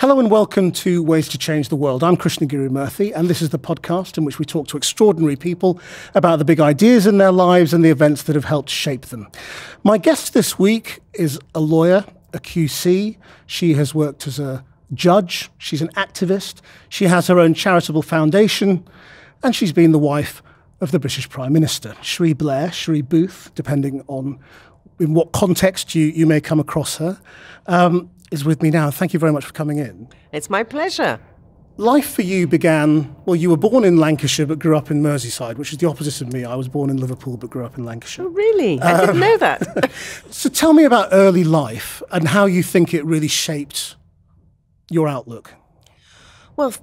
Hello and welcome to Ways to Change the World. I'm Krishnan, and this is the podcast in which we talk to extraordinary people about the big ideas in their lives and the events that have helped shape them. My guest this week is a lawyer, a QC. She has worked as a judge. She's an activist. She has her own charitable foundation, and she's been the wife of the British Prime Minister, Cherie Blair, Cherie Booth, depending on in what context you may come across her. Is with me now. Thank you very much for coming in. It's my pleasure. Life for you began, well, you were born in Lancashire but grew up in Merseyside, which is the opposite of me. I was born in Liverpool but grew up in Lancashire. Oh, really? I didn't know that. So tell me about early life and how you think it really shaped your outlook. Well,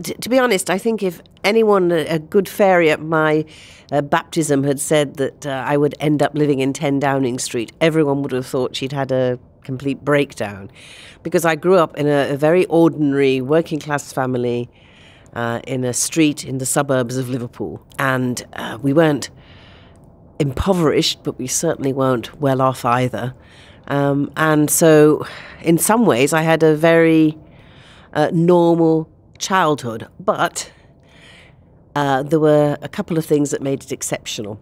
to be honest, I think if anyone, a good fairy at my baptism had said that I would end up living in 10 Downing Street, everyone would have thought she'd had a complete breakdown, because I grew up in a very ordinary working class family in a street in the suburbs of Liverpool, and we weren't impoverished, but we certainly weren't well off either, and so in some ways I had a very normal childhood, but there were a couple of things that made it exceptional.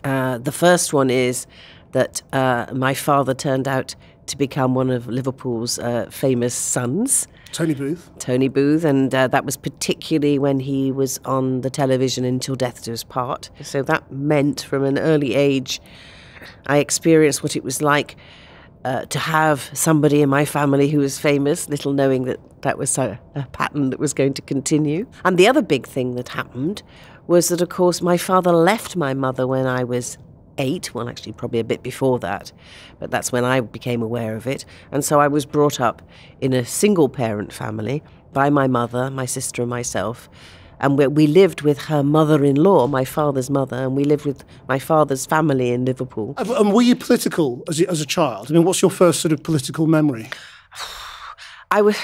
The first one is that my father turned out to become one of Liverpool's famous sons. Tony Booth. Tony Booth, and that was particularly when he was on the television in Till Death Do Us Part. So that meant from an early age I experienced what it was like to have somebody in my family who was famous, little knowing that that was a pattern that was going to continue. And the other big thing that happened was that, of course, my father left my mother when I was 8, well, actually probably a bit before that, but that's when I became aware of it. And so I was brought up in a single-parent family by my mother, my sister and myself, and we lived with her mother-in-law, my father's mother, and we lived with my father's family in Liverpool. And were you political as a child? I mean, what's your first sort of political memory? I was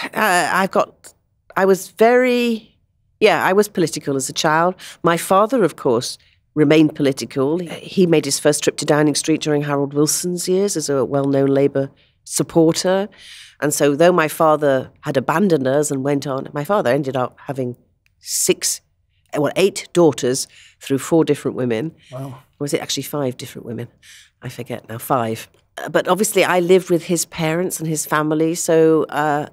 political as a child. My father, of course, remained political. He made his first trip to Downing Street during Harold Wilson's years as a well-known Labour supporter. And so though my father had abandoned us and went on, my father ended up having 8 daughters through 4 different women. Wow. Or was it actually 5 different women? I forget now, 5. But obviously I lived with his parents and his family. So,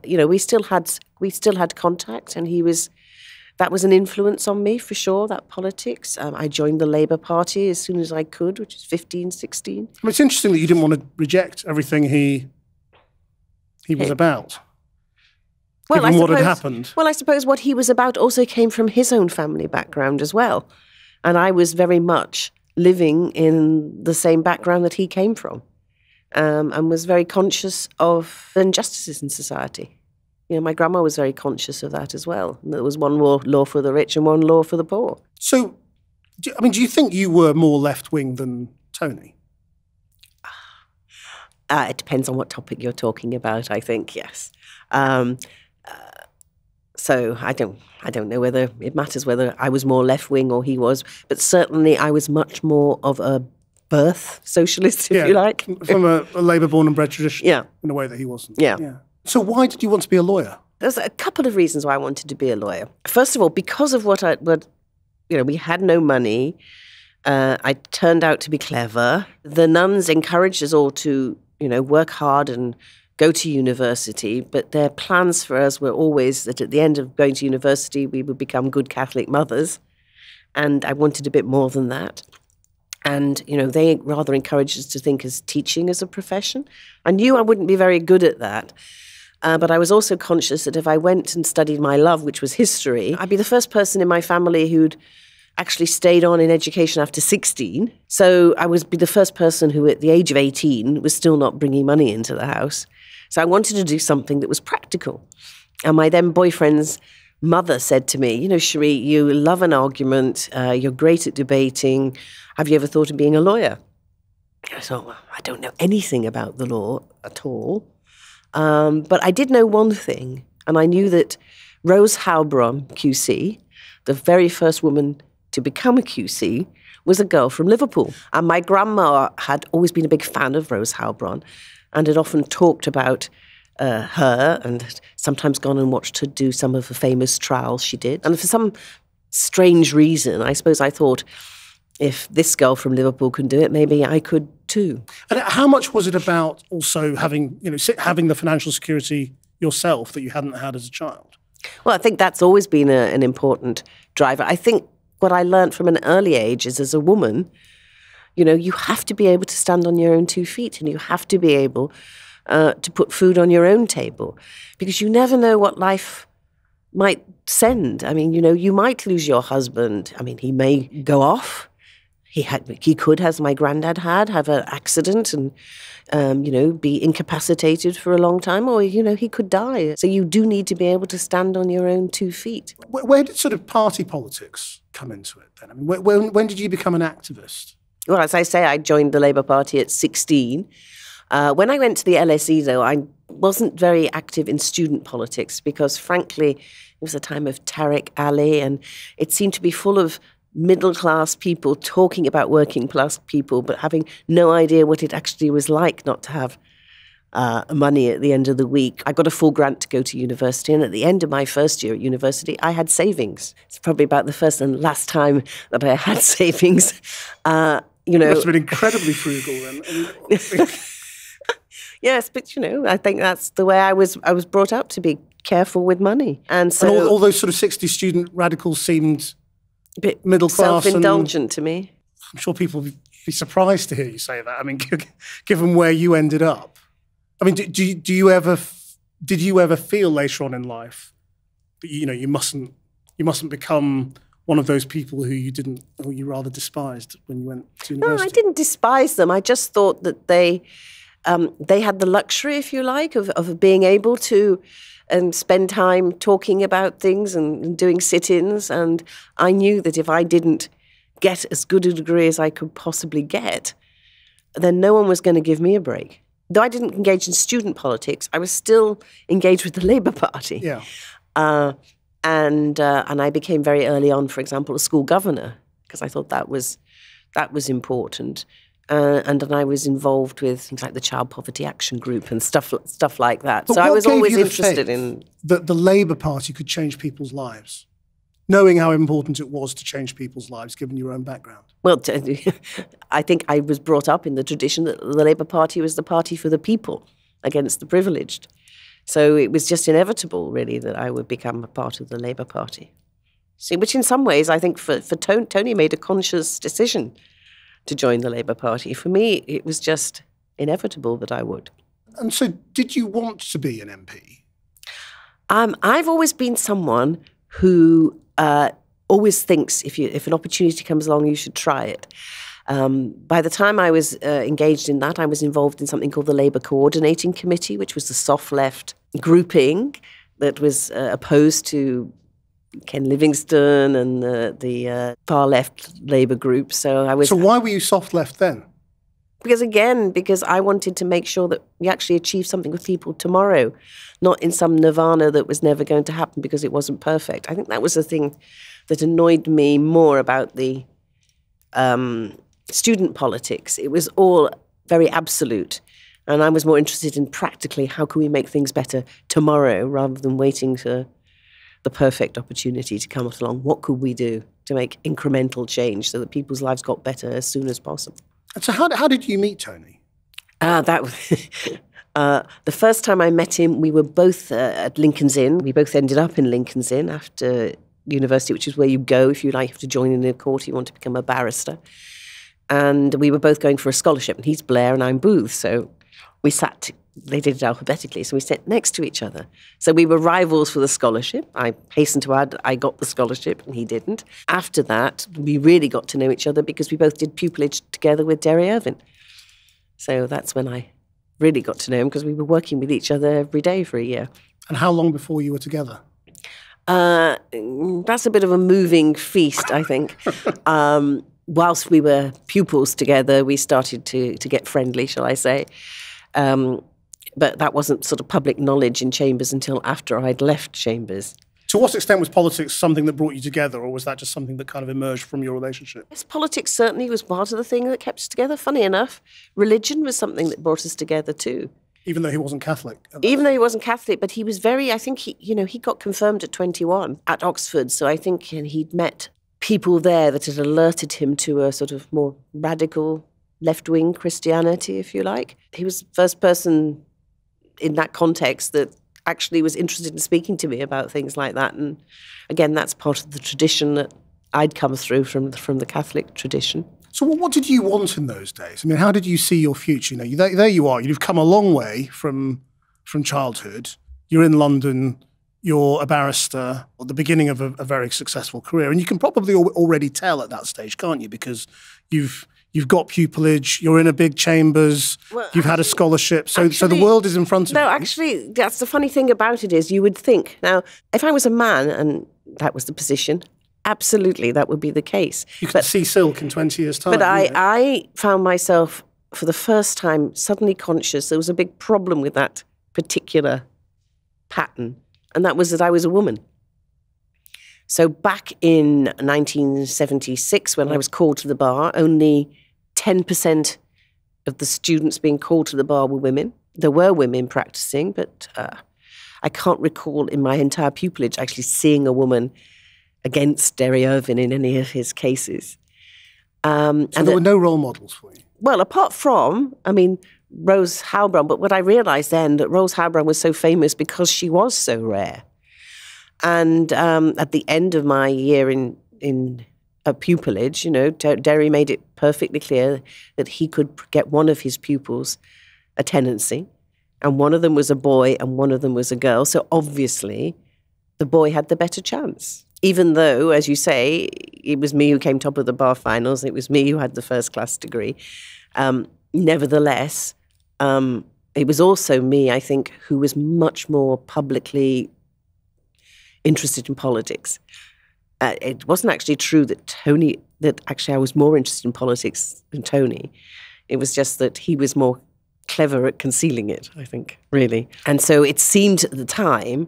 we still had contact, and that was an influence on me, for sure, that politics. I joined the Labour Party as soon as I could, which is 15, 16. Well, it's interesting that you didn't want to reject everything he was about, given what had happened. Well, I suppose what he was about also came from his own family background as well. And I was very much living in the same background that he came from, and was very conscious of injustices in society. You know, my grandma was very conscious of that as well. There was one law for the rich and one law for the poor. So, do you think you were more left-wing than Tony? It depends on what topic you're talking about, I think, yes. So I don't know whether it matters whether I was more left-wing or he was, but certainly I was much more of a birth socialist, if you like. From a Labour-born and bred tradition, in a way that he wasn't. Yeah. So why did you want to be a lawyer? There's a couple of reasons why I wanted to be a lawyer. First of all, because of we had no money. I turned out to be clever. The nuns encouraged us all to, work hard and go to university, but their plans for us were always that at the end of going to university, we would become good Catholic mothers. And I wanted a bit more than that. And, they rather encouraged us to think as teaching as a profession. I knew I wouldn't be very good at that. But I was also conscious that if I went and studied my love, which was history, I'd be the first person in my family who'd actually stayed on in education after 16. So I would be the first person who, at the age of 18, was still not bringing money into the house. So I wanted to do something that was practical. And my then boyfriend's mother said to me, Cherie, you love an argument. You're great at debating. Have you ever thought of being a lawyer? I thought, well, I don't know anything about the law at all. But I did know one thing, and I knew that Rose Heilbronn, QC, the very first woman to become a QC, was a girl from Liverpool. And my grandma had always been a big fan of Rose Heilbronn and had often talked about her and sometimes gone and watched her do some of the famous trials she did. And for some strange reason, I suppose I thought, if this girl from Liverpool can do it, maybe I could too. And how much was it about also having, having the financial security yourself that you hadn't had as a child? Well, I think that's always been an important driver. I think what I learned from an early age is, as a woman, you have to be able to stand on your own 2 feet, and you have to be able to put food on your own table, because you never know what life might send. I mean, you might lose your husband. I mean, he may go off. He could, as my granddad had, have an accident and, be incapacitated for a long time, or, he could die. So you do need to be able to stand on your own 2 feet. Where did sort of party politics come into it then? I mean, when did you become an activist? Well, as I say, I joined the Labour Party at 16. When I went to the LSE, though, I wasn't very active in student politics because, frankly, it was a time of Tariq Ali, and it seemed to be full of middle-class people talking about working-class people, but having no idea what it actually was like not to have money at the end of the week. I got a full grant to go to university, and at the end of my first year at university, I had savings. It's probably about the first and last time that I had savings. Must have been incredibly frugal then. Yes, but I think that's the way I was brought up, to be careful with money. And so all those sort of 60 student radicals seemed a bit middle class, self-indulgent to me. I'm sure people would be surprised to hear you say that. I mean, given where you ended up. I mean, did you ever feel later on in life that you mustn't become one of those people who you rather despised when you went to university? No, I didn't despise them. I just thought that they had the luxury, if you like, of being able to spend time talking about things and doing sit-ins. And I knew that if I didn't get as good a degree as I could possibly get, then no one was going to give me a break. Though I didn't engage in student politics, I was still engaged with the Labour Party. Yeah. And I became very early on, for example, a school governor, because I thought that was important. And then I was involved with things like the Child Poverty Action Group and stuff like that. But so I was always interested in that the Labour Party could change people's lives, knowing how important it was to change people's lives, given your own background. Well, I think I was brought up in the tradition that the Labour Party was the party for the people against the privileged. So it was just inevitable, really, that I would become a part of the Labour Party. See, which in some ways, I think for Tony made a conscious decision to join the Labour Party. For me, it was just inevitable that I would. And so did you want to be an MP? I've always been someone who always thinks if an opportunity comes along, you should try it. By the time I was engaged in that, I was involved in something called the Labour Coordinating Committee, which was the soft left grouping that was opposed to Ken Livingstone and the far left Labour group. So why were you soft left then? Because I wanted to make sure that we actually achieved something with people tomorrow, not in some nirvana that was never going to happen because it wasn't perfect. I think that was the thing that annoyed me more about the student politics. It was all very absolute. And I was more interested in practically how can we make things better tomorrow rather than waiting for the perfect opportunity to come along. What could we do to make incremental change so that people's lives got better as soon as possible? And so how did you meet Tony? That was the first time I met him, we were both at Lincoln's Inn. We both ended up in Lincoln's Inn after university, which is where you go if you have to join in a court, you want to become a barrister. And we were both going for a scholarship, and he's Blair and I'm Booth. So we sat, they did it alphabetically, so we sat next to each other. So we were rivals for the scholarship. I hasten to add, I got the scholarship and he didn't. After that, we really got to know each other because we both did pupillage together with Derry Irvine. So that's when I really got to know him, because we were working with each other every day for a year. And how long before you were together? That's a bit of a moving feast, I think. Whilst we were pupils together, we started to get friendly, shall I say. But that wasn't sort of public knowledge in Chambers until after I'd left Chambers. To what extent was politics something that brought you together, or was that just something that kind of emerged from your relationship? Yes, politics certainly was part of the thing that kept us together. Funny enough, religion was something that brought us together too. Even though he wasn't Catholic? Even though he wasn't Catholic, but he was very, I think he got confirmed at 21 at Oxford. So I think he'd met people there that had alerted him to a sort of more radical left-wing Christianity, if you like. He was the first person in that context that actually was interested in speaking to me about things like that. And again, that's part of the tradition that I'd come through from the Catholic tradition. So what did you want in those days? I mean, how did you see your future? There you are. You've come a long way from childhood. You're in London. You're a barrister at the beginning of a very successful career. And you can probably already tell at that stage, can't you? Because you've got pupillage, you're in a big chambers, you've had a scholarship. So the world is in front of you. No, actually, that's the funny thing about it is you would think, now, if I was a man and that was the position, absolutely, that would be the case. You could see silk in 20 years' time. But I found myself, for the first time, suddenly conscious there was a big problem with that particular pattern, and that was that I was a woman. So back in 1976, when I was called to the bar, only 10% of the students being called to the bar were women. There were women practicing, but I can't recall in my entire pupillage actually seeing a woman against Derry Irvine in any of his cases. So there were no role models for you? Well, apart from, Rose Halbrand, but what I realised then, that Rose Halbrand was so famous because she was so rare. And at the end of my year in a pupillage, Derry made it perfectly clear that he could get one of his pupils a tenancy, and one of them was a boy and one of them was a girl. So obviously, the boy had the better chance. Even though, as you say, it was me who came top of the bar finals, it was me who had the first-class degree. Nevertheless, it was also me, I think, who was much more publicly interested in politics. It wasn't actually true that I was more interested in politics than Tony. It was just that he was more clever at concealing it, I think, really. And so it seemed at the time,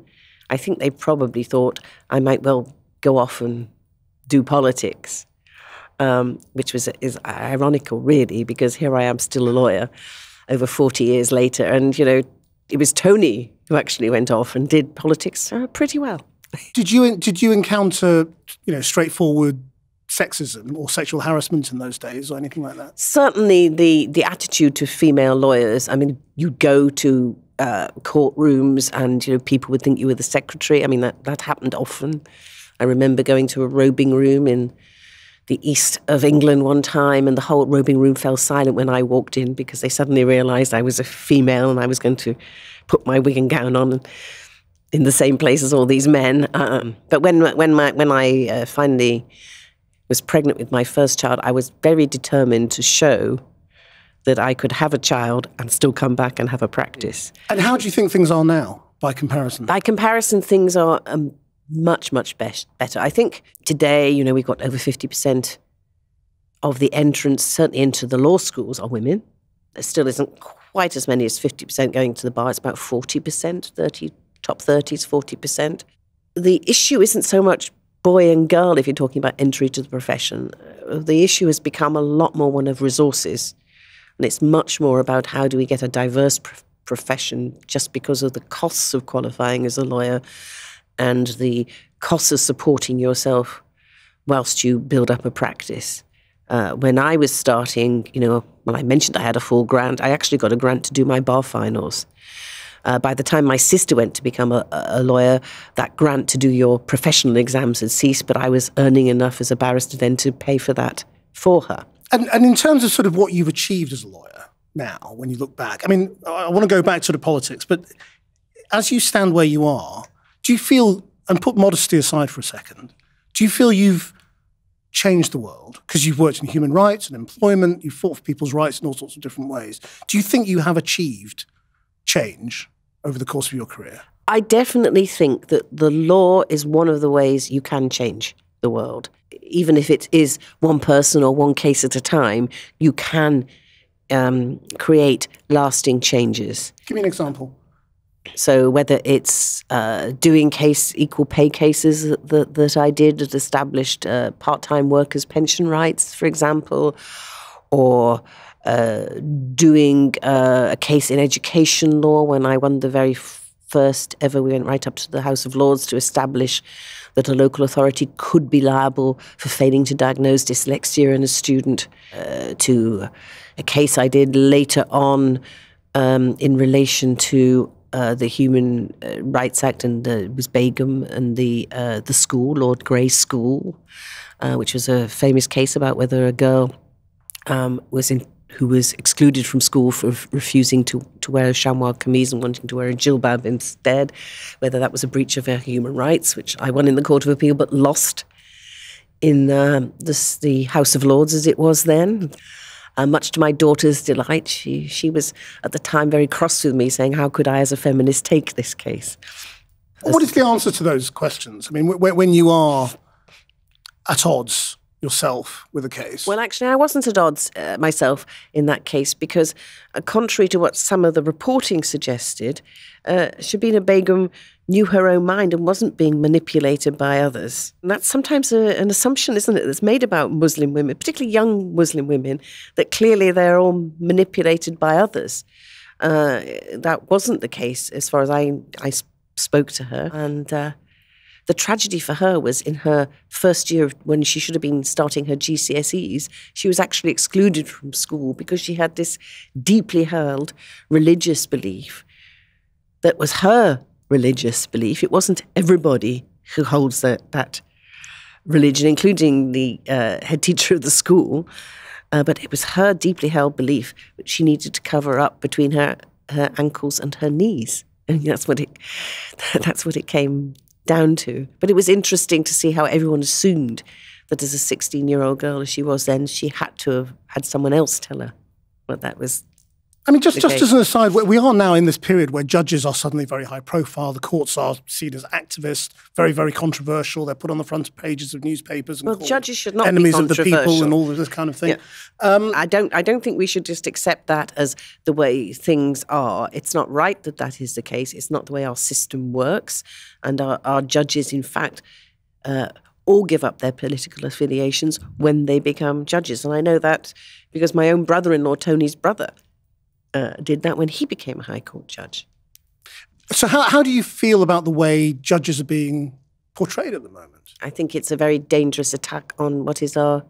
I think they probably thought I might well go off and do politics, which is ironical, really, because here I am still a lawyer over 40 years later. And, it was Tony who actually went off and did politics pretty well. Did you encounter, straightforward sexism or sexual harassment in those days or anything like that? Certainly the attitude to female lawyers. You'd go to courtrooms and, people would think you were the secretary. That happened often. I remember going to a robing room in the east of England one time, and the whole robing room fell silent when I walked in because they suddenly realised I was a female and I was going to put my wig and gown on in the same place as all these men. But when I finally was pregnant with my first child, I was very determined to show that I could have a child and still come back and have a practice. And how do you think things are now, by comparison? By comparison, things are much, much better. I think today, we've got over 50% of the entrants, certainly into the law schools, are women. There still isn't quite as many as 50% going to the bar. It's about 40%, top 30s, 40%. The issue isn't so much boy and girl if you're talking about entry to the profession. The issue has become a lot more one of resources. And it's much more about how do we get a diverse profession just because of the costs of qualifying as a lawyer and the costs of supporting yourself whilst you build up a practice. When I was starting, I mentioned I had a full grant. I actually got a grant to do my bar finals. By the time my sister went to become a lawyer, that grant to do your professional exams had ceased, but I was earning enough as a barrister then to pay for that for her. And in terms of sort of what you've achieved as a lawyer now, when you look back, I want to go back to the politics, but as you stand where you are, do you feel, and put modesty aside for a second, do you feel you've changed the world? Because you've worked in human rights and employment, you've fought for people's rights in all sorts of different ways. Do you think you have achieved change over the course of your career? I definitely think that the law is one of the ways you can change the world. Even if it is one person or one case at a time, you can create lasting changes. Give me an example. So whether it's doing equal pay cases that I did that established part-time workers' pension rights, for example, or doing a case in education law when I won the very first ever. We went right up to the House of Lords to establish that a local authority could be liable for failing to diagnose dyslexia in a student, to a case I did later on in relation to the Human Rights Act, and it was Begum and the school, Lord Grey's school, which was a famous case about whether a girl who was excluded from school for refusing to wear a chamois camise and wanting to wear a jilbab instead, whether that was a breach of her human rights, which I won in the Court of Appeal but lost in the House of Lords as it was then. Much to my daughter's delight, she was at the time very cross with me, saying, how could I as a feminist take this case? What is the answer to those questions? I mean, when you are at odds yourself with a case? Well, actually, I wasn't at odds myself in that case because, contrary to what some of the reporting suggested, Shabina Begum knew her own mind and wasn't being manipulated by others. And that's sometimes an assumption, isn't it, that's made about Muslim women, particularly young Muslim women, that clearly they're all manipulated by others. That wasn't the case as far as I spoke to her. And the tragedy for her was in her first year, when she should have been starting her GCSEs, she was actually excluded from school because she had this deeply held religious belief that was her religious belief. It wasn't everybody who holds that religion, including the head teacher of the school, but it was her deeply held belief that she needed to cover up between her ankles and her knees. And that's what it came down to. But it was interesting to see how everyone assumed that as a 16-year-old girl, as she was then, she had to have had someone else tell her what that was. I mean, just as an aside, we are now in this period where judges are suddenly very high profile. The courts are seen as activists, very, very controversial. They're put on the front pages of newspapers and called judges should not enemies be of the people and all of this kind of thing. Yeah. I don't think we should just accept that as the way things are. It's not right that is the case. It's not the way our system works. And our judges, in fact, all give up their political affiliations when they become judges. And I know that because my own brother-in-law, Tony's brother, did that when he became a High Court judge. So how do you feel about the way judges are being portrayed at the moment? I think it's a very dangerous attack on what is the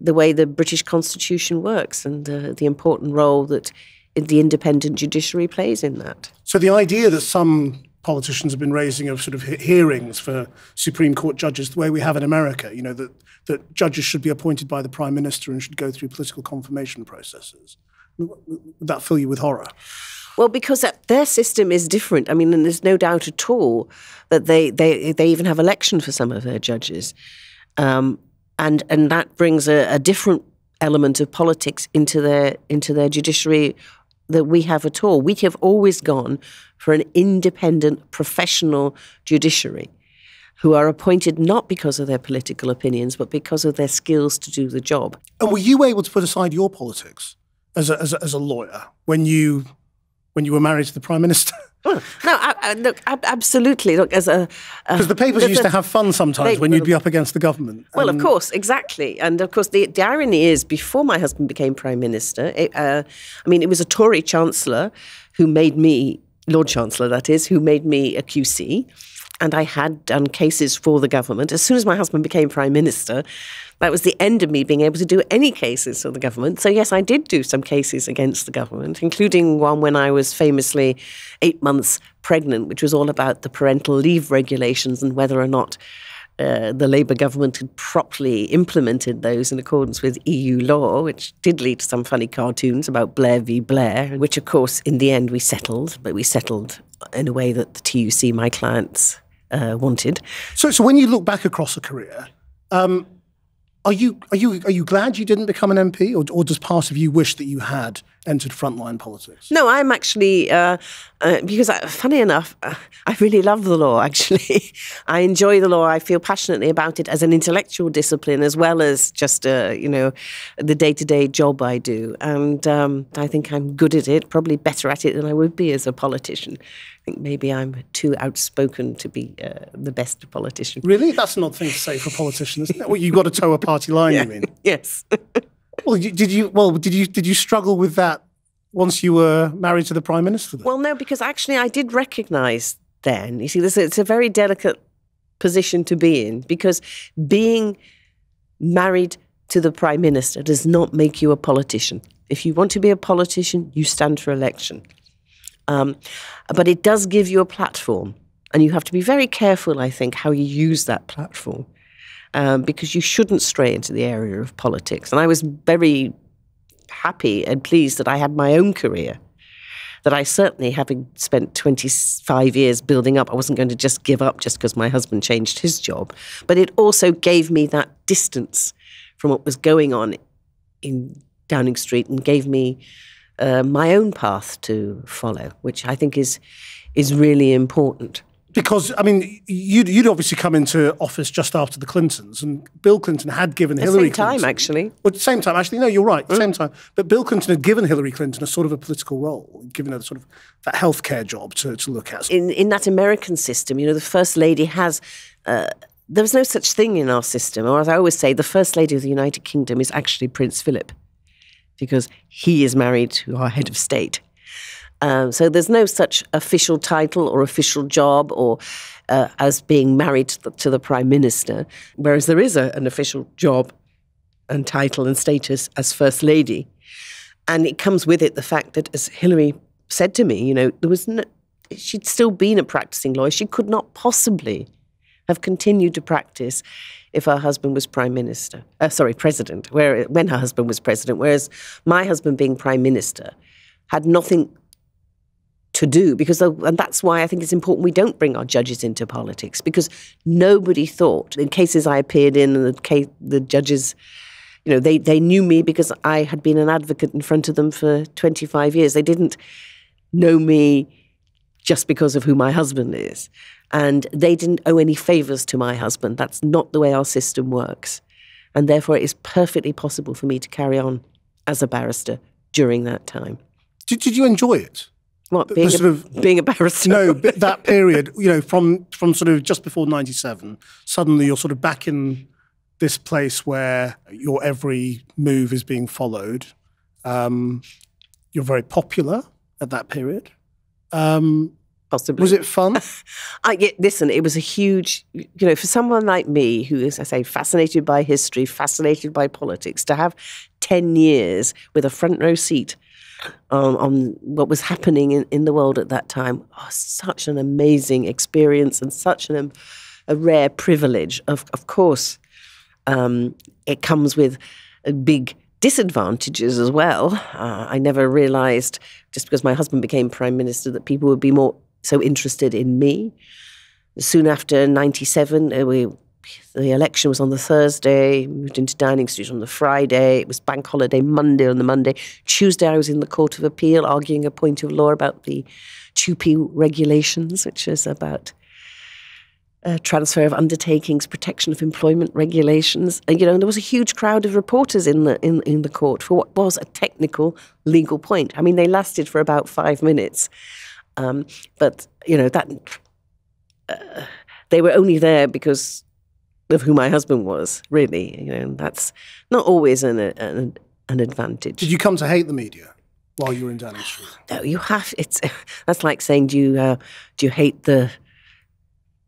way the British Constitution works and the important role that the independent judiciary plays in that. So the idea that some politicians have been raising of sort of hearings for Supreme Court judges the way we have in America, you know, that judges should be appointed by the Prime Minister and should go through political confirmation processes. Would that fill you with horror? Well, because their system is different. I mean, and there's no doubt at all that they even have election for some of their judges. And that brings a different element of politics into their judiciary that we have at all. We have always gone for an independent, professional judiciary who are appointed not because of their political opinions, but because of their skills to do the job. And were you able to put aside your politics as a lawyer when you were married to the Prime Minister? No, look, absolutely. Look, because the papers used to have fun sometimes when you'd be up against the government. Well, of course, exactly. And of course, the irony is, before my husband became Prime Minister, it was a Tory Chancellor who made me, Lord Chancellor that is, who made me a QC. And I had done cases for the government. As soon as my husband became Prime Minister, that was the end of me being able to do any cases for the government. So yes, I did do some cases against the government, including one when I was famously 8 months pregnant, which was all about the parental leave regulations and whether or not the Labour government had properly implemented those in accordance with EU law, which did lead to some funny cartoons about Blair v. Blair, which of course in the end we settled, but we settled in a way that the TUC, my clients, wanted. So when you look back across a career, are you glad you didn't become an MP, or does part of you wish that you had entered frontline politics? No, I'm actually, because funny enough, I really love the law, actually. I enjoy the law. I feel passionately about it as an intellectual discipline as well as just, the day-to-day job I do. And I think I'm good at it, probably better at it than I would be as a politician. I think maybe I'm too outspoken to be the best politician. Really? That's an odd thing to say for a politician, isn't it? Well, you've got to toe a party line, you mean? Yes. Well, did you struggle with that once you were married to the Prime Minister then? Well, no, because actually I did recognise then, you see, it's a very delicate position to be in, because being married to the Prime Minister does not make you a politician. If you want to be a politician, you stand for election. But it does give you a platform, and you have to be very careful, I think, how you use that platform, because you shouldn't stray into the area of politics. And I was very happy and pleased that I had my own career, that I certainly, having spent 25 years building up, I wasn't going to just give up just because my husband changed his job. But it also gave me that distance from what was going on in Downing Street, and gave me my own path to follow, which I think is really important. Because, I mean, you'd obviously come into office just after the Clintons, and Bill Clinton had given Hillary Clinton... At the same time, actually. Well, at the same time, actually, no, you're right, same time. But Bill Clinton had given Hillary Clinton a sort of a political role, given her sort of that healthcare job to look at. In that American system, you know, the First Lady has... there was no such thing in our system, or as I always say, the First Lady of the United Kingdom is actually Prince Philip, because he is married to our head of state. So there's no such official title or official job or as being married to the Prime Minister, whereas there is an official job and title and status as First Lady. And it comes with it the fact that, as Hillary said to me, you know, she'd still been a practicing lawyer. She could not possibly have continued to practice if her husband was president, when her husband was president, whereas my husband being Prime Minister had nothing to do, and that's why I think it's important we don't bring our judges into politics, because nobody thought, in cases I appeared in, and the judges, you know, they knew me because I had been an advocate in front of them for 25 years. They didn't know me just because of who my husband is. And they didn't owe any favours to my husband. That's not the way our system works. And therefore, it is perfectly possible for me to carry on as a barrister during that time. Did you enjoy it? What, being a barrister? No, that period, you know, from sort of just before 97, suddenly you're sort of back in this place where your every move is being followed. You're very popular at that period. Possibly. Was it fun? Listen, it was a huge, you know, for someone like me who is, I say, fascinated by history, fascinated by politics, to have 10 years with a front row seat on what was happening in the world at that time, such an amazing experience and such a rare privilege. Of course, it comes with big disadvantages as well. I never realised, just because my husband became Prime Minister, that people would be more so interested in me. Soon after 97, the election was on the Thursday, moved into Downing Street on the Friday. It was Bank Holiday Monday on the Monday. Tuesday, I was in the Court of Appeal arguing a point of law about the 2P regulations, which is about transfer of undertakings, protection of employment regulations. And, you know, there was a huge crowd of reporters in the court for what was a technical legal point. I mean, they lasted for about 5 minutes. But, you know, they were only there because of who my husband was, really. You know, that's not always an advantage. Did you come to hate the media while you were in Downing Street? No, you have. That's like saying, do you hate the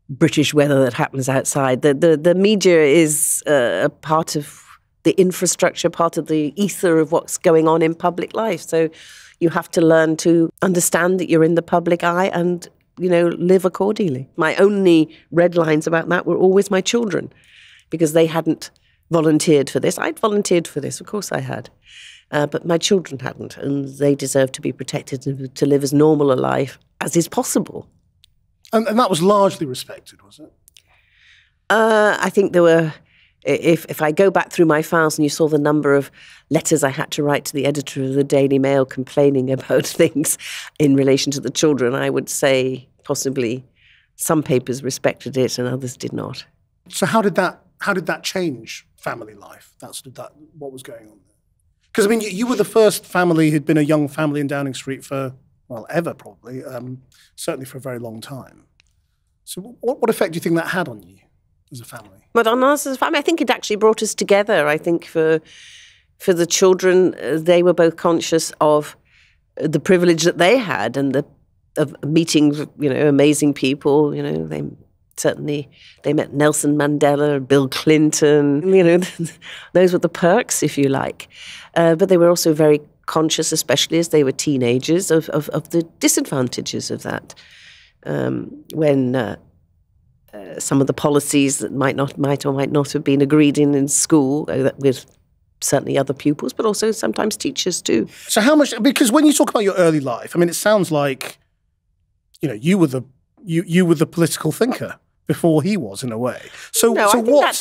British weather that happens outside? The media is a part of the infrastructure, part of the ether of what's going on in public life. So you have to learn to understand that you're in the public eye and, you know, live accordingly. My only red lines about that were always my children, because they hadn't volunteered for this. I'd volunteered for this, of course I had. But my children hadn't, and they deserved to be protected and to live as normal a life as is possible. And that was largely respected, was it? I think there were, if I go back through my files and you saw the number of letters I had to write to the editor of the Daily Mail complaining about things in relation to the children, I would say possibly some papers respected it and others did not. So how did that change family life? What was going on there? Because, I mean, you were the first family who'd been a young family in Downing Street for, well, ever probably, certainly for a very long time. So what effect do you think that had on you as a family? But on us as a family, I think it actually brought us together. I think for, for the children, they were both conscious of the privilege that they had and of meeting, amazing people. They met Nelson Mandela, Bill Clinton. Those were the perks, if you like. But they were also very conscious, especially as they were teenagers, of the disadvantages of that. When some of the policies that might or might not have been agreed in school with certainly other pupils, but also sometimes teachers too. So how much? Because when you talk about your early life, I mean, it sounds like you were the political thinker before he was, in a way. So, no, so I think what?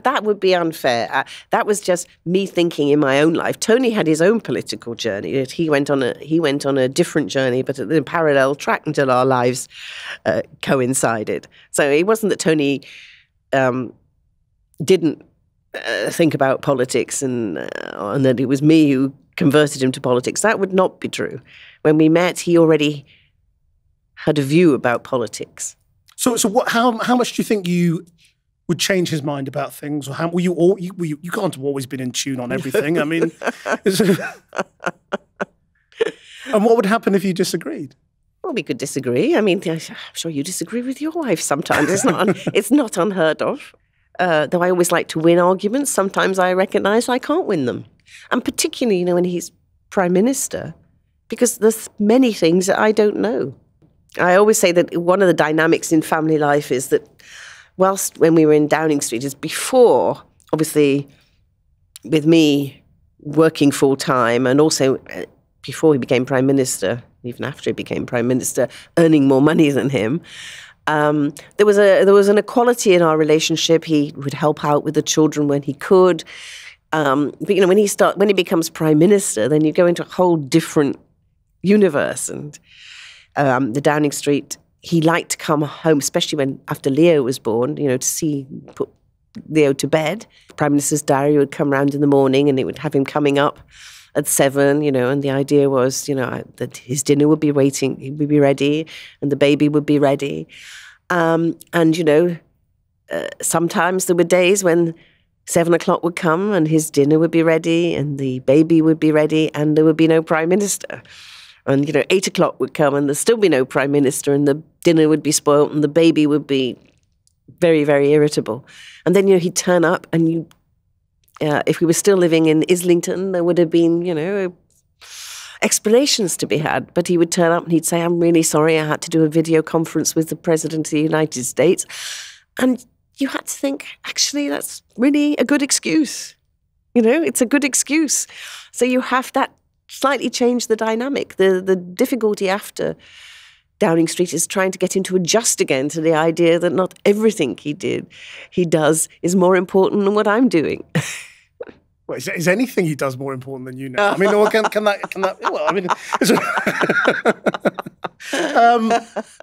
that would be unfair. That was just me thinking in my own life. Tony had his own political journey. He went on a different journey, but at the parallel track until our lives coincided. So it wasn't that Tony didn't think about politics and that it was me who converted him to politics. That would not be true. When we met, he already had a view about politics. So what? How much do you think you would change his mind about things, or how were you? You can't have always been in tune on everything. I mean, and what would happen if you disagreed? Well, we could disagree. I mean, I'm sure you disagree with your wife sometimes. It's not unheard of. Though I always like to win arguments, sometimes I recognise I can't win them. And particularly, when he's Prime Minister, because there's many things that I don't know. I always say that one of the dynamics in family life is that whilst when we were in Downing Street is before, obviously, with me working full-time and also before he became Prime Minister, even after he became Prime Minister, earning more money than him, there was an equality in our relationship. He would help out with the children when he could. But when he becomes Prime Minister, then you go into a whole different universe. And the Downing Street, he liked to come home, especially after Leo was born, to put Leo to bed. The Prime Minister's diary would come round in the morning, and it would have him coming up at 7, and the idea was, that his dinner would be waiting, he would be ready, and the baby would be ready. Sometimes there were days when 7 o'clock would come and his dinner would be ready and the baby would be ready and there would be no Prime Minister. And, 8 o'clock would come and there'd still be no Prime Minister and the dinner would be spoilt and the baby would be very, very irritable. And then, he'd turn up and if we were still living in Islington, there would have been, explanations to be had. But he would turn up and he'd say, "I'm really sorry, I had to do a video conference with the President of the United States." And you had to think, actually, that's really a good excuse. It's a good excuse. So you have that slightly change the dynamic. The difficulty after Downing Street is trying to get him to adjust again to the idea that not everything he does is more important than what I'm doing. Well, is anything he does more important than you know? I mean, or can that? Well, I mean,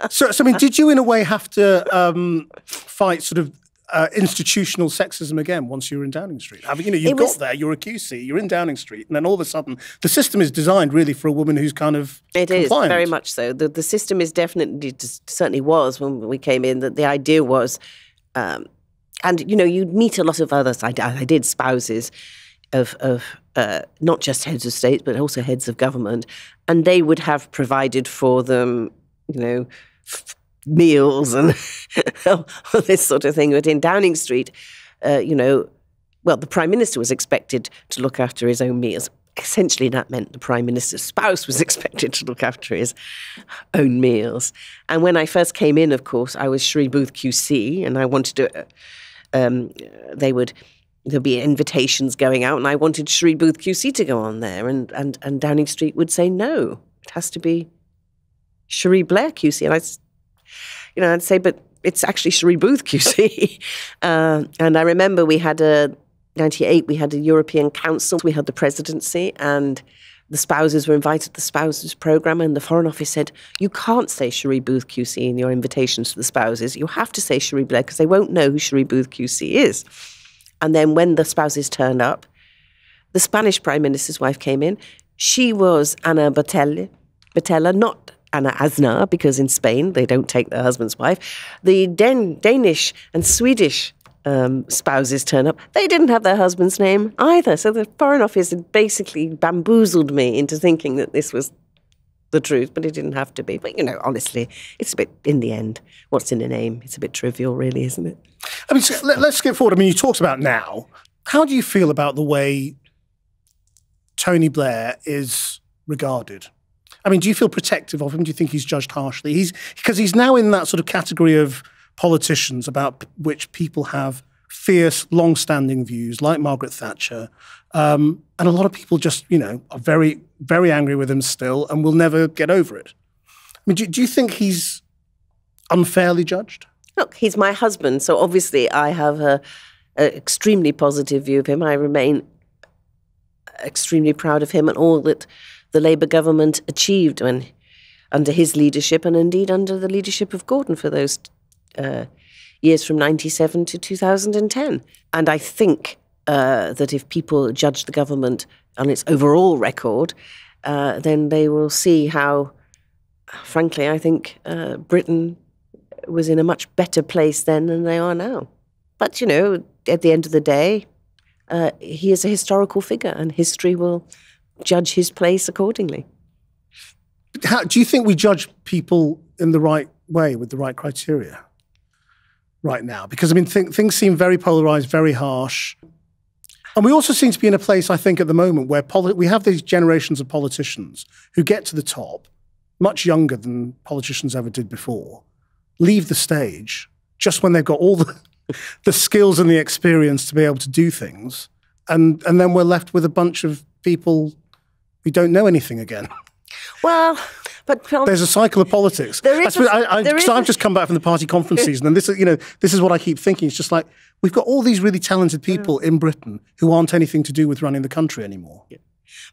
so I mean, did you in a way have to fight sort of institutional sexism again once you were in Downing Street? I mean, you got there, you're a QC, you're in Downing Street, and then all of a sudden, the system is designed really for a woman who's kind of compliant. Is very much so. The system is certainly was when we came in. That the idea was, and you'd meet a lot of others. I did spouses of not just heads of state, but also heads of government. And they would have provided for them, meals and all this sort of thing. But in Downing Street, the Prime Minister was expected to look after his own meals. Essentially, that meant the Prime Minister's spouse was expected to look after his own meals. And when I first came in, of course, I was Cherie Booth QC, and I wanted to, there'd be invitations going out, and I wanted Cherie Booth QC to go on there, and Downing Street would say, no, it has to be Cherie Blair QC. And I'd say, but it's actually Cherie Booth QC. And I remember we had 98, we had a European Council, we had the presidency, and the spouses were invited to the spouses program, and the Foreign Office said, you can't say Cherie Booth QC in your invitations to the spouses. You have to say Cherie Blair because they won't know who Cherie Booth QC is. And then when the spouses turned up, the Spanish Prime Minister's wife came in. She was Ana Botella, not Anna Aznar, because in Spain they don't take their husband's wife. The Danish and Swedish spouses turn up. They didn't have their husband's name either. So the Foreign Office had basically bamboozled me into thinking that this was the truth, but it didn't have to be. But, honestly, it's a bit, in the end, what's in a name? It's a bit trivial, really, isn't it? I mean, so let's get forward. I mean, you talked about now. How do you feel about the way Tony Blair is regarded? I mean, do you feel protective of him? Do you think he's judged harshly? Because he's now in that sort of category of politicians about which people have fierce, long-standing views, like Margaret Thatcher. And a lot of people just, are very, very angry with him still and will never get over it. I mean, do you think he's unfairly judged? Look, he's my husband, so obviously I have an extremely positive view of him. I remain extremely proud of him and all that the Labour government achieved under his leadership and indeed under the leadership of Gordon for those years from 97 to 2010. And I think that if people judge the government on its overall record, then they will see how, frankly, I think Britain was in a much better place then than they are now. But, at the end of the day, he is a historical figure and history will judge his place accordingly. Do you think we judge people in the right way, with the right criteria right now? Because, I mean, things seem very polarized, very harsh. And we also seem to be in a place, I think, at the moment where we have these generations of politicians who get to the top, much younger than politicians ever did before, leave the stage just when they've got all the skills and the experience to be able to do things. And then we're left with a bunch of people who don't know anything again. Well, but there's a cycle of politics. I've just come back from the party conference season, and this is what I keep thinking. It's just like we've got all these really talented people in Britain who aren't anything to do with running the country anymore. Yeah.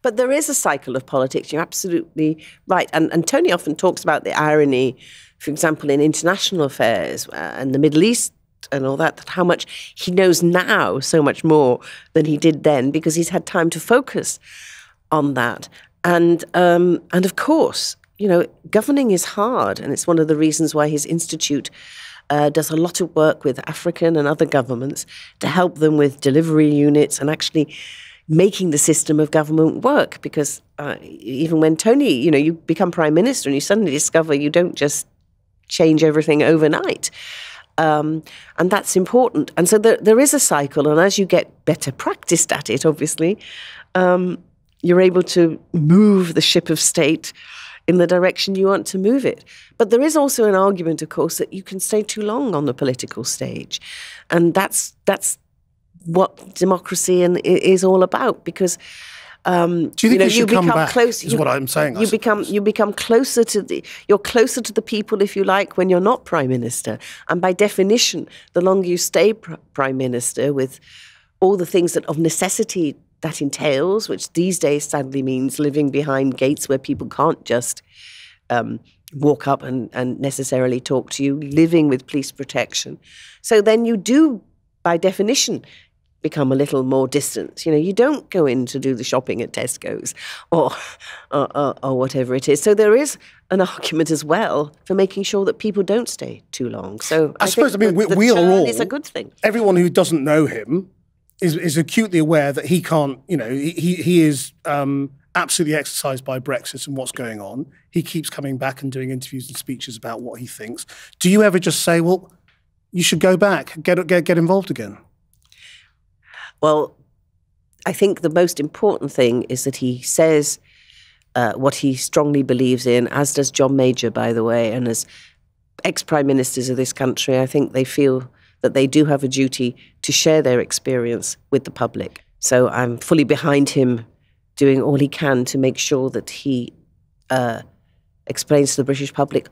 But there is a cycle of politics. You're absolutely right. And Tony often talks about the irony, for example, in international affairs and the Middle East and all that, how much he knows now so much more than he did then because he's had time to focus on that. And of course, governing is hard, and it's one of the reasons why his institute does a lot of work with African and other governments to help them with delivery units and actually making the system of government work. Because even when Tony, you become prime minister and you suddenly discover you don't just change everything overnight. And that's important. And so there is a cycle, and as you get better practiced at it, obviously, you're able to move the ship of state in the direction you want to move it. But there is also an argument, of course, that you can stay too long on the political stage. And that's what democracy is all about, because do you think you should come back? Close, is what I'm saying. You become closer to you're closer to the people, if you like, when you're not prime minister. And by definition, the longer you stay prime minister, with all the things that of necessity that entails, which these days sadly means living behind gates where people can't just walk up and necessarily talk to you, living with police protection. So then you do, by definition, become a little more distant. You don't go in to do the shopping at Tesco's or whatever it is. So there is an argument as well for making sure that people don't stay too long. So I suppose, we are all, is a good thing. Everyone who doesn't know him is acutely aware that he can't, he is absolutely exercised by Brexit and what's going on. He keeps coming back and doing interviews and speeches about what he thinks. Do you ever just say, well, you should go back, get involved again? Well, I think the most important thing is that he says what he strongly believes in, as does John Major, by the way, and as ex-prime ministers of this country, I think they feel that they do have a duty to share their experience with the public. So I'm fully behind him doing all he can to make sure that he explains to the British public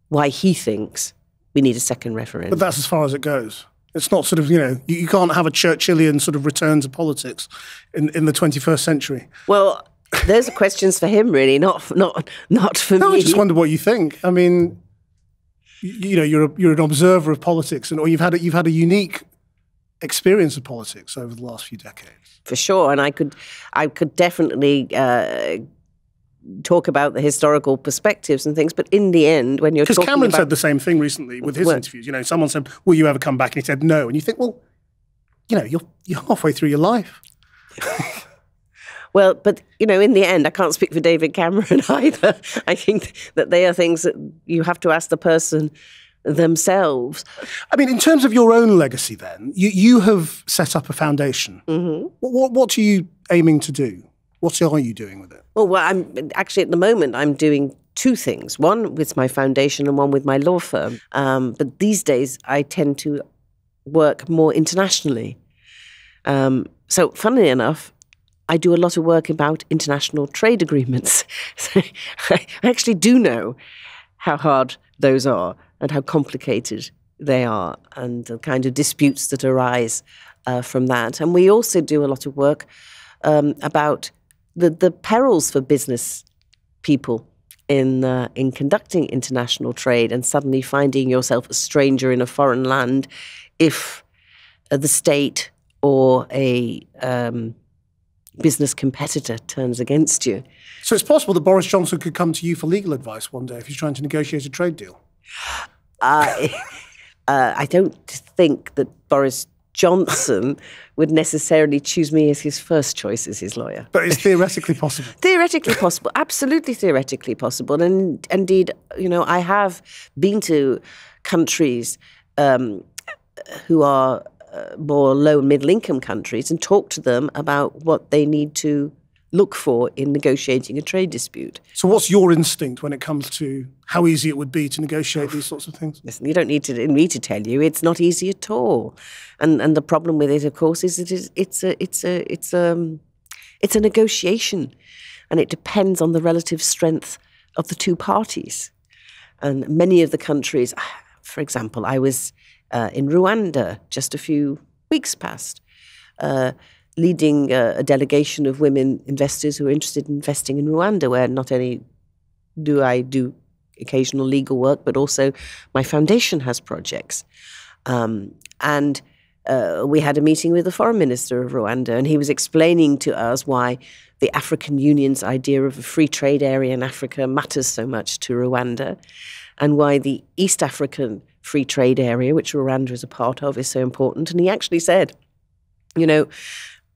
why he thinks we need a second referendum. But that's as far as it goes. It's not sort of, you can't have a Churchillian sort of return to politics in the 21st century. Well, those are questions for him, really, not for me. I just wonder what you think. I mean, you're an observer of politics, or you've had a unique experience of politics over the last few decades. For sure, and I could definitely talk about the historical perspectives and things, but in the end, when you're talking about... Because Cameron said the same thing recently with his interviews. Someone said, will you ever come back? And he said no. And you think, well, you're halfway through your life. Well, but, in the end, I can't speak for David Cameron either. I think that they are things that you have to ask the person themselves. I mean, in terms of your own legacy then, you have set up a foundation. Mm-hmm. What are you aiming to do? What are you doing with it? Well, I'm actually at the moment, I'm doing two things. One with my foundation and one with my law firm. But these days, I tend to work more internationally. So funnily enough, I do a lot of work about international trade agreements. So I actually do know how hard those are and how complicated they are and the kind of disputes that arise from that. And we also do a lot of work about the perils for business people in conducting international trade and suddenly finding yourself a stranger in a foreign land if the state or a business competitor turns against you. So it's possible that Boris Johnson could come to you for legal advice one day if he's trying to negotiate a trade deal? I don't think that Boris Johnson would necessarily choose me as his first choice as his lawyer. But it's theoretically possible. Theoretically possible, absolutely theoretically possible. And indeed, I have been to countries who are more low and middle income countries and talked to them about what they need to look for in negotiating a trade dispute. So what's your instinct when it comes to how easy it would be to negotiate these sorts of things? Listen, you don't need me to tell you it's not easy at all. And the problem with it, of course, is that it's a negotiation, and it depends on the relative strength of the two parties. And many of the countries, for example, I was in Rwanda just a few weeks past, leading a delegation of women investors who are interested in investing in Rwanda, where not only do I do occasional legal work, but also my foundation has projects. And we had a meeting with the foreign minister of Rwanda, and he was explaining to us why the African Union's idea of a free trade area in Africa matters so much to Rwanda, and why the East African free trade area, which Rwanda is a part of, is so important. And he actually said,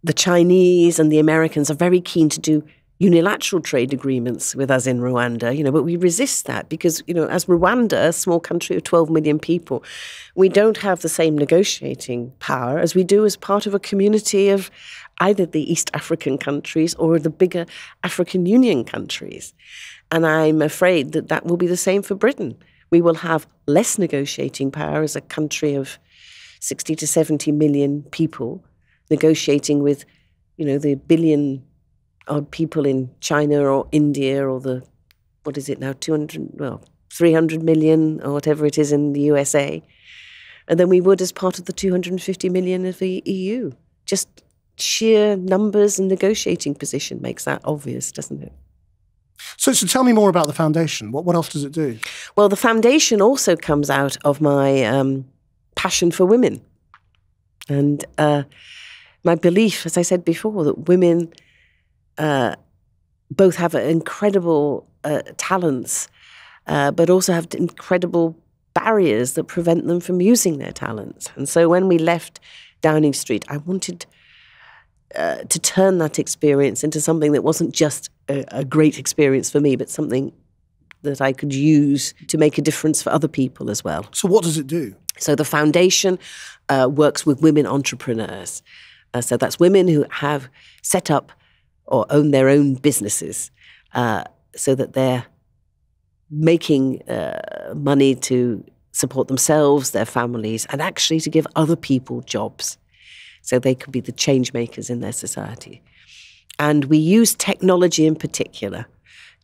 the Chinese and the Americans are very keen to do unilateral trade agreements with us in Rwanda, but we resist that because, as Rwanda, a small country of 12 million people, we don't have the same negotiating power as we do as part of a community of either the East African countries or the bigger African Union countries. And I'm afraid that that will be the same for Britain. We will have less negotiating power as a country of 60 to 70 million people negotiating with, the billion odd people in China or India or 300 million or whatever it is in the USA, and than we would as part of the 250 million of the EU. Just sheer numbers and negotiating position makes that obvious, doesn't it? So tell me more about the foundation. What else does it do? Well, the foundation also comes out of my passion for women. And my belief, as I said before, that women both have incredible talents, but also have incredible barriers that prevent them from using their talents. And so when we left Downing Street, I wanted to turn that experience into something that wasn't just a great experience for me, but something that I could use to make a difference for other people as well. So what does it do? So the foundation works with women entrepreneurs. So that's women who have set up or own their own businesses so that they're making money to support themselves, their families, and actually to give other people jobs so they could be the change makers in their society. And we use technology in particular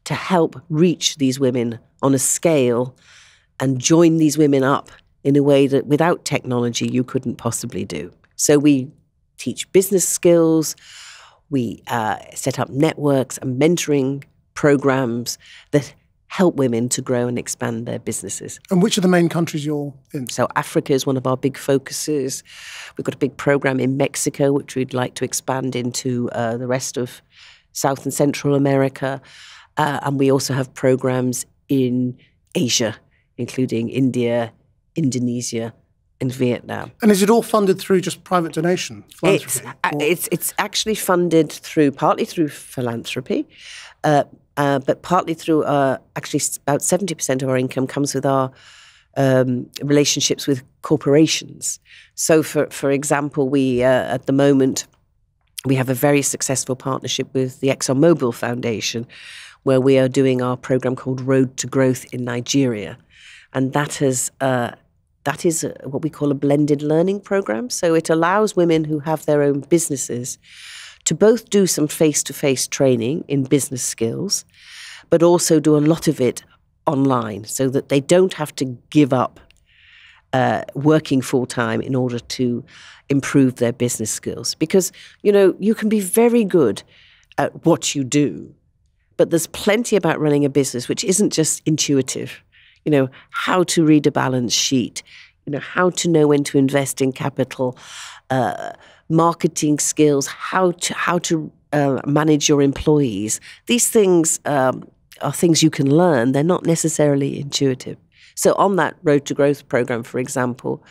to help reach these women on a scale and join these women up in a way that without technology you couldn't possibly do. So we teach business skills, we set up networks and mentoring programs that help women to grow and expand their businesses. And which are the main countries you're in? So Africa is one of our big focuses. We've got a big program in Mexico, which we'd like to expand into the rest of South and Central America. And we also have programs in Asia, including India, Indonesia, in Vietnam. And is it all funded through just private donation? It's actually funded partly through philanthropy, but partly through actually about 70% of our income comes with our relationships with corporations. So, for example, we at the moment we have a very successful partnership with the ExxonMobil Foundation, where we are doing our program called Road to Growth in Nigeria, and that is what we call a blended learning program. So it allows women who have their own businesses to both do some face-to-face training in business skills, but also do a lot of it online so that they don't have to give up working full-time in order to improve their business skills. Because, you can be very good at what you do, but there's plenty about running a business which isn't just intuitive. How to read a balance sheet, how to know when to invest in capital, marketing skills, how to manage your employees. These things are things you can learn. They're not necessarily intuitive. So on that Road to Growth program, for example,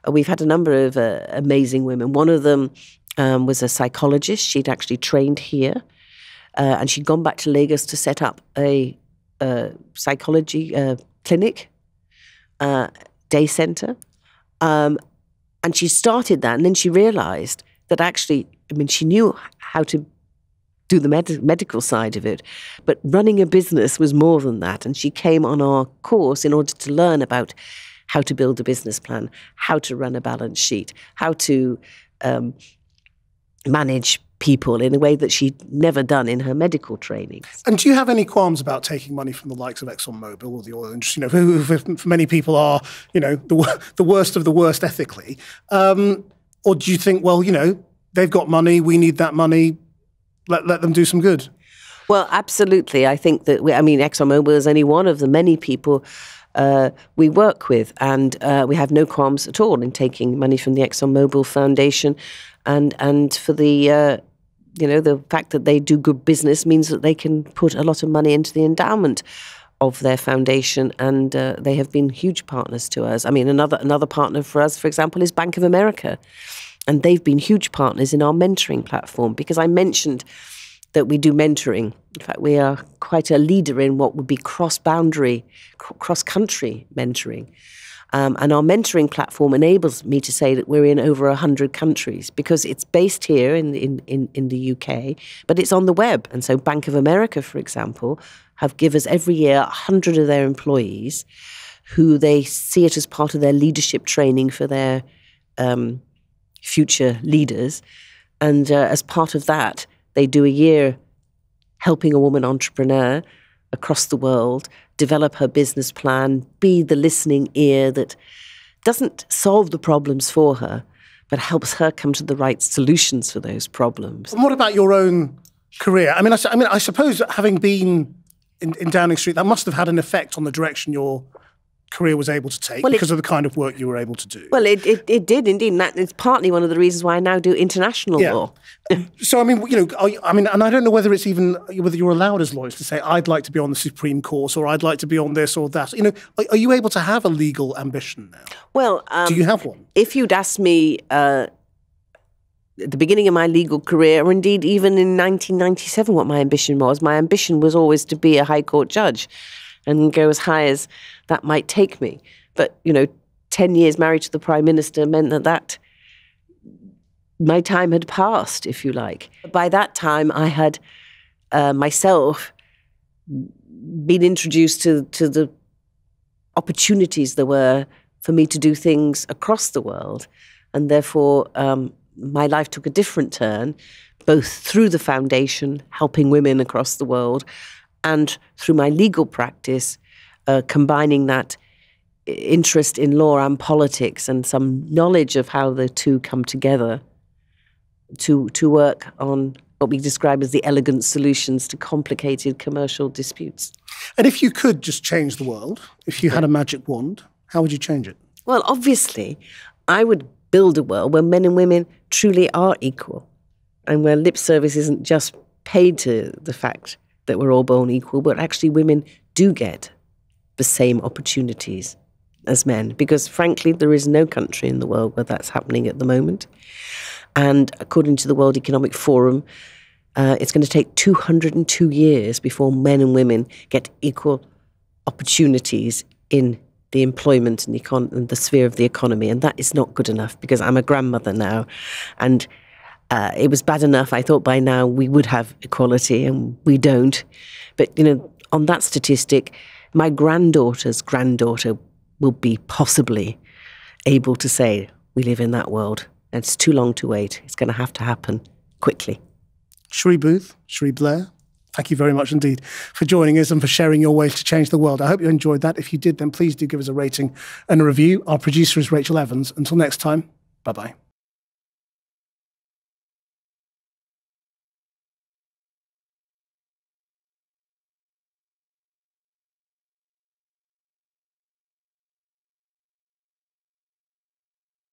we've had a number of amazing women. One of them was a psychologist. She'd actually trained here, and she'd gone back to Lagos to set up a psychology clinic, day centre. And she started that, and then she realised that actually, she knew how to do the medical side of it, but running a business was more than that. And she came on our course in order to learn about how to build a business plan, how to run a balance sheet, how to manage people in a way that she'd never done in her medical training. And do you have any qualms about taking money from the likes of ExxonMobil or the oil industry, who for many people are, the worst of the worst ethically? Or do you think, well, they've got money, we need that money, let them do some good? Well, absolutely. I think that, ExxonMobil is only one of the many people we work with, and we have no qualms at all in taking money from the ExxonMobil Foundation, and for the fact that they do good business means that they can put a lot of money into the endowment of their foundation, and they have been huge partners to us. Another partner for us, for example, is Bank of America, and they've been huge partners in our mentoring platform, because I mentioned that we do mentoring. In fact, we are quite a leader in what would be cross-boundary, cross-country mentoring. And our mentoring platform enables me to say that we're in over 100 countries, because it's based here in the UK, but it's on the web. And so Bank of America, for example, have given us every year 100 of their employees who they see it as part of their leadership training for their future leaders. And as part of that, they do a year helping a woman entrepreneur across the world develop her business plan, be the listening ear that doesn't solve the problems for her, but helps her come to the right solutions for those problems. And what about your own career? I suppose having been in Downing Street, that must have had an effect on the direction your career was able to take, because of the kind of work you were able to do. Well, it did indeed, and it's partly one of the reasons why I now do international law. So, and I don't know whether you're allowed as lawyers to say, I'd like to be on the Supreme Court, or I'd like to be on this or that. Are you able to have a legal ambition now? Well, do you have one? If you'd asked me at the beginning of my legal career, or indeed even in 1997, what my ambition was always to be a High Court judge and go as high as that might take me. But, 10 years married to the Prime Minister meant that my time had passed, if you like. By that time, I had myself been introduced to the opportunities there were for me to do things across the world. And therefore, my life took a different turn, both through the foundation, helping women across the world, and through my legal practice, combining that interest in law and politics and some knowledge of how the two come together to work on what we describe as the elegant solutions to complicated commercial disputes. And if you could just change the world, if you had a magic wand, how would you change it? Well, obviously, I would build a world where men and women truly are equal, and where lip service isn't just paid to the fact that we're all born equal, but actually women do get the same opportunities as men, because frankly, there is no country in the world where that's happening at the moment. And according to the World Economic Forum, it's going to take 202 years before men and women get equal opportunities in the employment and the sphere of the economy. And that is not good enough, because I'm a grandmother now. And it was bad enough. I thought by now we would have equality, and we don't. But, on that statistic, my granddaughter's granddaughter will be possibly able to say, we live in that world. And it's too long to wait. It's going to have to happen quickly. Cherie Blair, thank you very much indeed for joining us and for sharing your ways to change the world. I hope you enjoyed that. If you did, then please do give us a rating and a review. Our producer is Rachel Evans. Until next time, bye-bye.